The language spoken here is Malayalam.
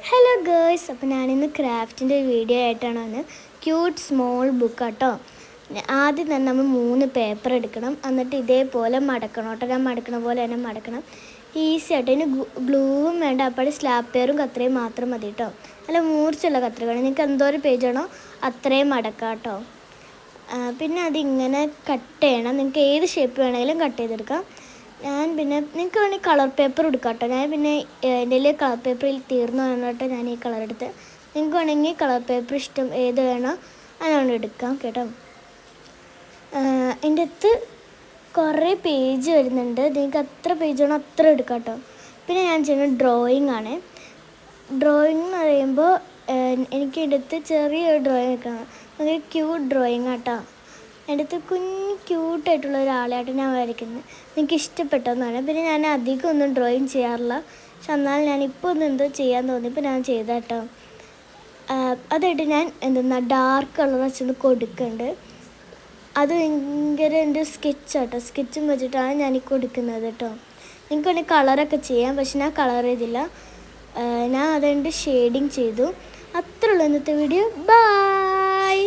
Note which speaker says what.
Speaker 1: ഹലോ ഗേൾസ്, അപ്പോൾ ഞാനിന്ന് ക്രാഫ്റ്റിൻ്റെ വീഡിയോ ആയിട്ടാണ് വന്ന് ക്യൂട്ട് സ്മോൾ ബുക്ക് കേട്ടോ. ആദ്യം തന്നെ നമ്മൾ 3 പേപ്പർ എടുക്കണം, എന്നിട്ട് ഇതേപോലെ മടക്കണം കേട്ടോ. ഞാൻ മടക്കണ പോലെ തന്നെ മടക്കണം. ഈസി ആയിട്ട്. ഇതിന് ഗ്ലൂവും വേണ്ട, അപ്പോൾ സ്ലാപ്പേറും കത്രയും മാത്രം മതി കേട്ടോ. അല്ല, മൂർച്ചുള്ള കത്ര വേണം. നിങ്ങൾക്ക് എന്തോരം പേജാണോ അത്രയും മടക്കാം കേട്ടോ. പിന്നെ അതിങ്ങനെ കട്ട് ചെയ്യണം. നിങ്ങൾക്ക് ഏത് ഷേപ്പ് വേണമെങ്കിലും കട്ട് ചെയ്തെടുക്കാം. ഞാൻ പിന്നെ നിങ്ങൾക്ക് വേണമെങ്കിൽ കളർ പേപ്പർ എടുക്കാം കേട്ടോ. ഞാൻ പിന്നെ എൻ്റെ കളർ പേപ്പറിൽ തീർന്നു പറഞ്ഞിട്ട് ഞാൻ ഈ കളർ എടുത്ത്. നിങ്ങൾക്ക് വേണമെങ്കിൽ കളർ പേപ്പർ ഇഷ്ടം ഏത് വേണോ അതാണ് എടുക്കാം കേട്ടോ. എൻ്റെ അടുത്ത് കുറേ പേജ് വരുന്നുണ്ട്. നിങ്ങൾക്ക് എത്ര പേജ് വേണോ അത്ര എടുക്കാം കേട്ടോ. പിന്നെ ഞാൻ ചെയ്യുന്നത് ഡ്രോയിങ് ആണ്. ഡ്രോയിങ് എന്ന് പറയുമ്പോൾ എനിക്ക് എൻ്റെ അടുത്ത് ചെറിയൊരു ഡ്രോയിങ് വെക്കണം. ഒരു ക്യൂട്ട് ഡ്രോയിങ് കേട്ടോ. എൻ്റെ അടുത്ത് കുഞ്ഞ് ക്യൂട്ടായിട്ടുള്ള ഒരാളെയായിട്ട് ഞാൻ വരയ്ക്കുന്നത്. എനിക്ക് ഇഷ്ടപ്പെട്ടതെന്നാണ്. പിന്നെ ഞാൻ അധികം ഒന്നും ഡ്രോയിങ് ചെയ്യാറില്ല. പക്ഷെ എന്നാലും ഞാനിപ്പോൾ ഒന്ന് എന്തോ ചെയ്യാൻ തോന്നിയപ്പോൾ ഞാൻ ചെയ്ത കേട്ടോ. അതായിട്ട് ഞാൻ ഡാർക്ക് കളർ വെച്ചൊന്ന് കൊടുക്കുന്നുണ്ട്. അത് ഭയങ്കര എൻ്റെ സ്കെച്ച് കേട്ടോ. സ്കെച്ചും വെച്ചിട്ടാണ് ഞാൻ കൊടുക്കുന്നത് കേട്ടോ. നിങ്ങൾക്ക് വേണമെങ്കിൽ കളറൊക്കെ ചെയ്യാം, പക്ഷെ ഞാൻ കളർ ചെയ്തില്ല. ഞാൻ അതുകൊണ്ട് ഷെയ്ഡിങ് ചെയ്തു. അത്രയുള്ളൂ ഇന്നത്തെ വീഡിയോ. ബൈ.